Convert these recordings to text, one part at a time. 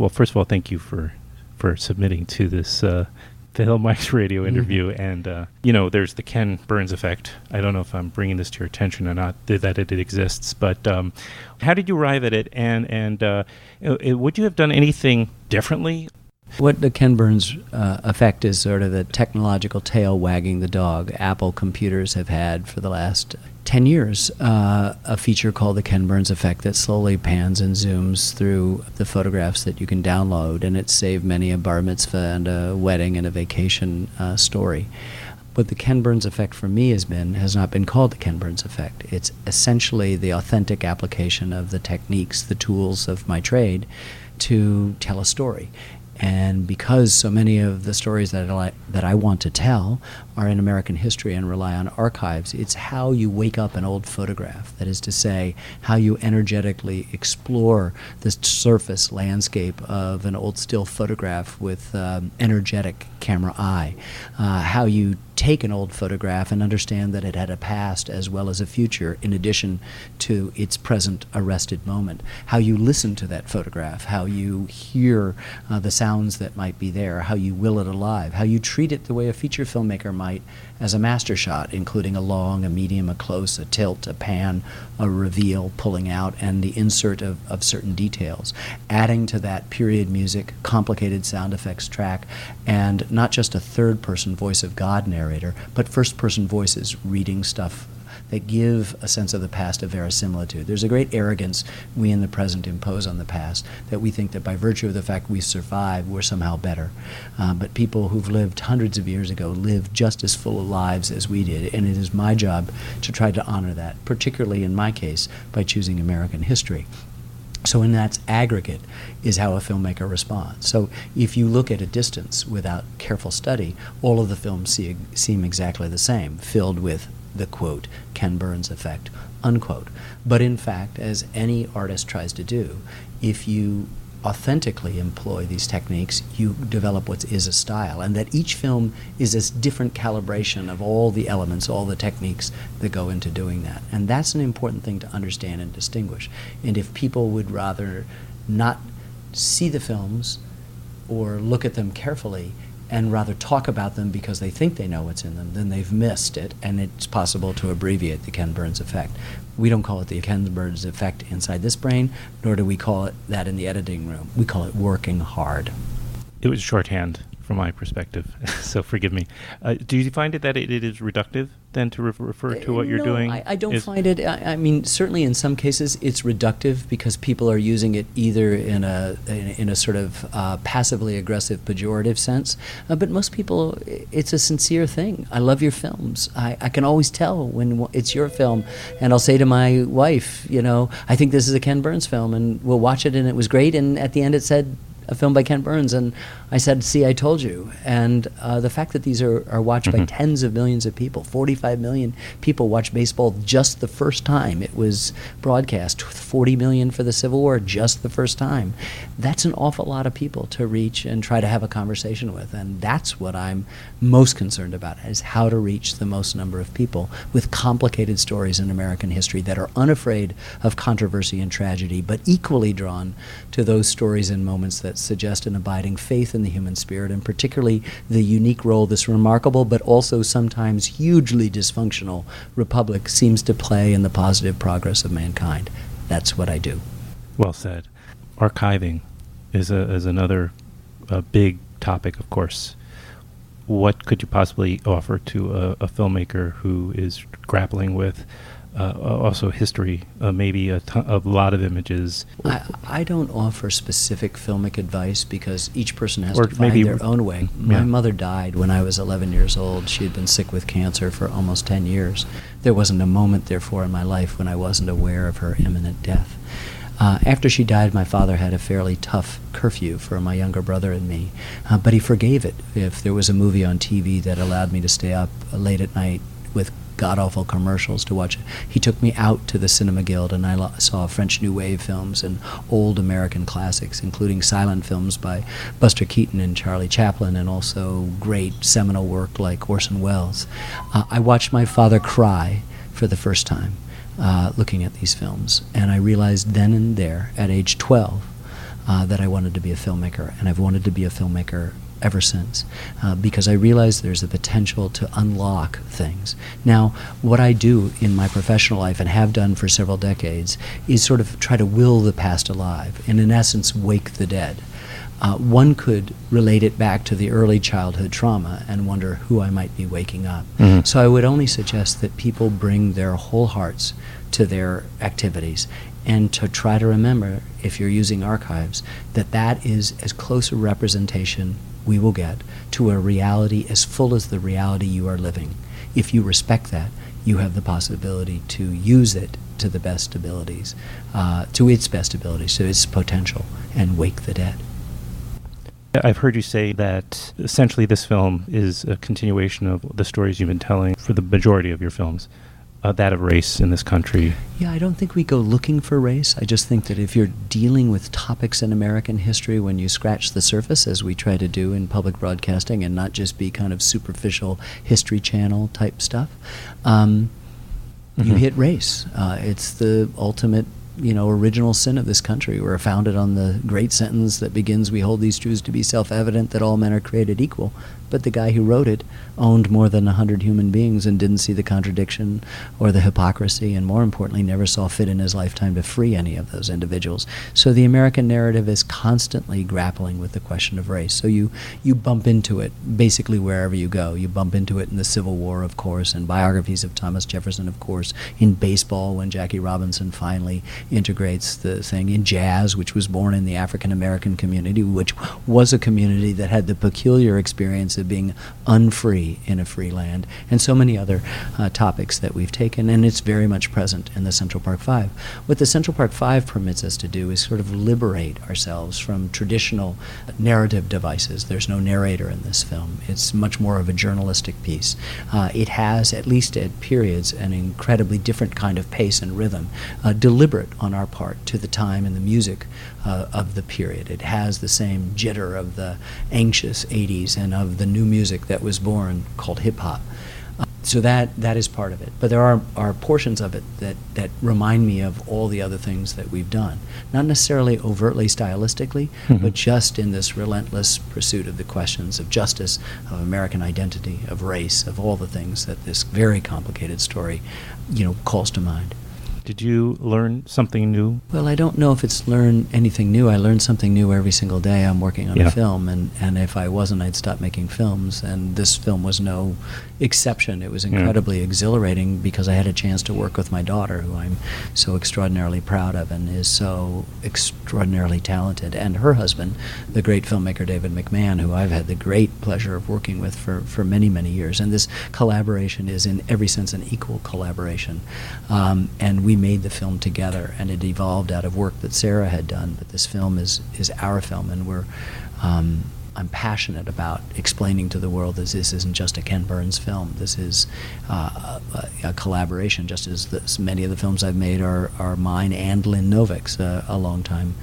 Well, first of all, thank you for submitting to this Filmwax radio interview. And, there's the Ken Burns effect. I don't know if I'm bringing this to your attention or not, that it exists. But how did you arrive at it? And would you have done anything differently? What the Ken Burns effect is sort of the technological tail wagging the dog. Apple computers have had for the last 10 years a feature called the Ken Burns effect that slowly pans and zooms through the photographs that you can download, and it's saved many a bar mitzvah and a wedding and a vacation story. What the Ken Burns effect for me has not been called the Ken Burns effect. It's essentially the authentic application of the techniques, the tools of my trade to tell a story. And because so many of the stories that I want to tell are in American history and rely on archives, it's how you wake up an old photograph. That is to say, how you energetically explore the surface landscape of an old still photograph with energetic camera eye. How you take an old photograph and understand that it had a past as well as a future in addition to its present arrested moment. How you listen to that photograph, how you hear the sounds that might be there, how you will it alive, how you treat it the way a feature filmmaker might as a master shot, including a long, a medium, a close, a tilt, a pan, a reveal, pulling out, and the insert of certain details. Adding to that period music, complicated sound effects track, and not just a third-person voice of God narrator, but first-person voices reading stuff that give a sense of the past a verisimilitude. There's a great arrogance we in the present impose on the past, that we think that by virtue of the fact we survived, we're somehow better. But people who've lived hundreds of years ago lived just as full of lives as we did, and it is my job to try to honor that, particularly in my case, by choosing American history. So in that aggregate is how a filmmaker responds. So if you look at a distance without careful study, all of the films seem exactly the same, filled with the quote, Ken Burns effect, unquote. But in fact, as any artist tries to do, if you authentically employ these techniques, you develop what is a style, and that each film is a different calibration of all the elements, all the techniques that go into doing that. And that's an important thing to understand and distinguish. And if people would rather not see the films or look at them carefully and rather talk about them because they think they know what's in them, then they've missed it, and it's possible to abbreviate the Ken Burns effect. We don't call it the Ken Burns effect inside this brain, nor do we call it that in the editing room. We call it working hard. It was shorthand from my perspective, so forgive me. Do you find it that it is reductive then to refer to what you're doing? No, I don't find it. I mean, certainly in some cases it's reductive because people are using it either in a sort of passively aggressive pejorative sense, but most people, it's a sincere thing. I love your films. I can always tell when it's your film, and I'll say to my wife, I think this is a Ken Burns film, and we'll watch it, and it was great, and at the end it said, a film by Ken Burns, and I said, see, I told you. And the fact that these are watched by tens of millions of people, 45 million people watch baseball just the first time it was broadcast, 40 million for the Civil War just the first time. That's an awful lot of people to reach and try to have a conversation with, and that's what I'm most concerned about, is how to reach the most number of people with complicated stories in American history that are unafraid of controversy and tragedy, but equally drawn to those stories and moments that suggest an abiding faith in the human spirit, and particularly the unique role this remarkable but also sometimes hugely dysfunctional republic seems to play in the positive progress of mankind. That's what I do. Well said. Archiving is another big topic, of course. What could you possibly offer to a filmmaker who is grappling with also history, maybe a lot of images? I don't offer specific filmic advice because each person has to find their own way. Yeah. My mother died when I was 11 years old. She had been sick with cancer for almost 10 years. There wasn't a moment, therefore, in my life when I wasn't aware of her imminent death. After she died, my father had a fairly tough curfew for my younger brother and me, but he forgave it. If there was a movie on TV that allowed me to stay up late at night with god-awful commercials to watch it, he took me out to the Cinema Guild, and I saw French New Wave films and old American classics, including silent films by Buster Keaton and Charlie Chaplin, and also great seminal work like Orson Welles. I watched my father cry for the first time looking at these films, and I realized then and there, at age 12, that I wanted to be a filmmaker, and I've wanted to be a filmmaker ever since, because I realized there's a potential to unlock things. Now, what I do in my professional life, and have done for several decades, is sort of try to will the past alive, and in essence, wake the dead. One could relate it back to the early childhood trauma and wonder who I might be waking up. Mhm. So I would only suggest that people bring their whole hearts to their activities, and to try to remember, if you're using archives, that that is as close a representation we will get to a reality as full as the reality you are living. If you respect that, you have the possibility to use it to the best abilities, to its potential, and wake the dead. I've heard you say that essentially this film is a continuation of the stories you've been telling for the majority of your films, that of race in this country. Yeah, I don't think we go looking for race. I just think that if you're dealing with topics in American history, when you scratch the surface, as we try to do in public broadcasting, and not just be kind of superficial History Channel type stuff, you hit race. It's the ultimate, original sin of this country. We're founded on the great sentence that begins, "We hold these truths to be self-evident, that all men are created equal." But the guy who wrote it owned more than 100 human beings and didn't see the contradiction or the hypocrisy, and more importantly, never saw fit in his lifetime to free any of those individuals. So the American narrative is constantly grappling with the question of race. So you bump into it basically wherever you go. You bump into it in the Civil War, of course, and biographies of Thomas Jefferson, of course, in baseball when Jackie Robinson finally integrates the thing, in jazz, which was born in the African-American community, which was a community that had the peculiar experience of being unfree in a free land, and so many other topics that we've taken, and it's very much present in the Central Park Five. What the Central Park Five permits us to do is sort of liberate ourselves from traditional narrative devices. There's no narrator in this film. It's much more of a journalistic piece. It has, at least at periods, an incredibly different kind of pace and rhythm, deliberate on our part to the time and the music of the period. It has the same jitter of the anxious 80s and of the new music that was born called hip-hop. So that is part of it. But there are portions of it that remind me of all the other things that we've done. Not necessarily overtly stylistically, but just in this relentless pursuit of the questions of justice, of American identity, of race, of all the things that this very complicated story, calls to mind. Did you learn something new? Well, I don't know if it's learn anything new. I learn something new every single day I'm working on a film, and if I wasn't, I'd stop making films, and this film was no exception. It was incredibly exhilarating because I had a chance to work with my daughter, who I'm so extraordinarily proud of and is so extraordinarily talented, and her husband, the great filmmaker David McMahon, who I've had the great pleasure of working with for many, many years. And this collaboration is in every sense an equal collaboration. And we made the film together, and it evolved out of work that Sarah had done, but this film is our film, and I'm passionate about explaining to the world that this isn't just a Ken Burns film. This is a collaboration, just as many of the films I've made are mine and Lynn Novick's, a longtime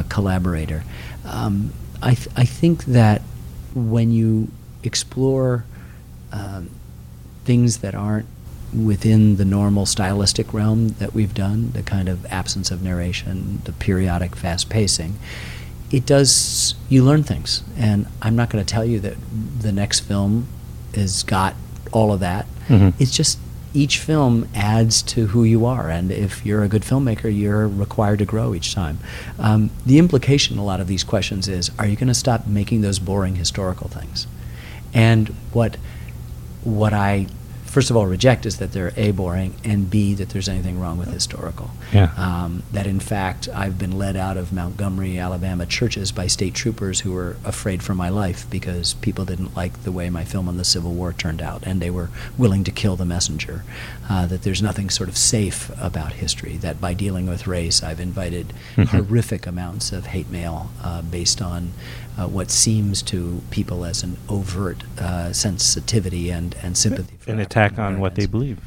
collaborator. I think that when you explore things that aren't within the normal stylistic realm that we've done, the kind of absence of narration, the periodic fast pacing, you learn things. And I'm not going to tell you that the next film has got all of that. It's just each film adds to who you are, and if you're a good filmmaker, you're required to grow each time. The implication in a lot of these questions is, are you going to stop making those boring historical things? And what I first of all reject is that they're A, boring, and B, that there's anything wrong with historical. That in fact I've been led out of Montgomery, Alabama churches by state troopers who were afraid for my life because people didn't like the way my film on the Civil War turned out, and they were willing to kill the messenger. That there's nothing sort of safe about history, that by dealing with race I've invited horrific amounts of hate mail based on what seems to people as an overt sensitivity and sympathy for an attack on what they believe.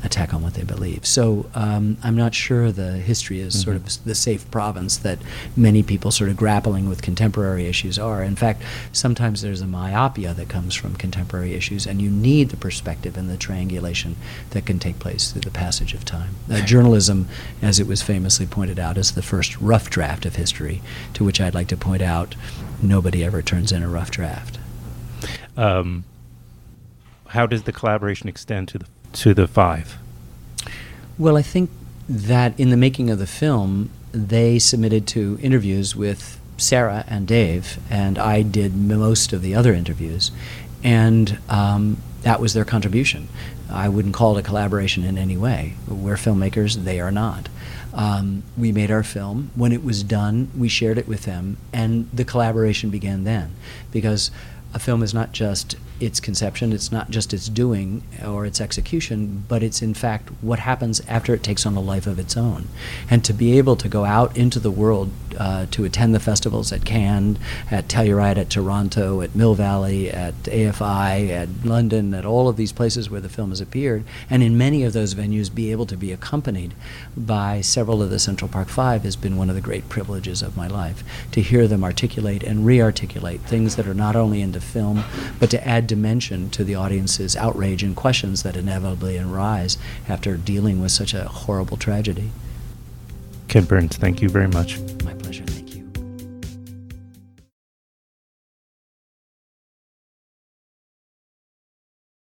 attack on what they believe. So I'm not sure the history is sort of the safe province that many people sort of grappling with contemporary issues are. In fact, sometimes there's a myopia that comes from contemporary issues, and you need the perspective and the triangulation that can take place through the passage of time. Journalism, as it was famously pointed out, is the first rough draft of history, to which I'd like to point out nobody ever turns in a rough draft. How does the collaboration extend to the five? Well, I think that in the making of the film, they submitted to interviews with Sarah and Dave, and I did most of the other interviews, and that was their contribution. I wouldn't call it a collaboration in any way. We're filmmakers, they are not. We made our film. When it was done, we shared it with them, and the collaboration began then, because a film is not just its conception, it's not just its doing or its execution, but it's in fact what happens after it takes on a life of its own. And to be able to go out into the world to attend the festivals at Cannes, at Telluride, at Toronto, at Mill Valley, at AFI, at London, at all of these places where the film has appeared, and in many of those venues be able to be accompanied by several of the Central Park Five has been one of the great privileges of my life, to hear them articulate and re-articulate things that are not only into film, but to add dimension to the audience's outrage and questions that inevitably arise after dealing with such a horrible tragedy. Ken Burns, thank you very much. My pleasure.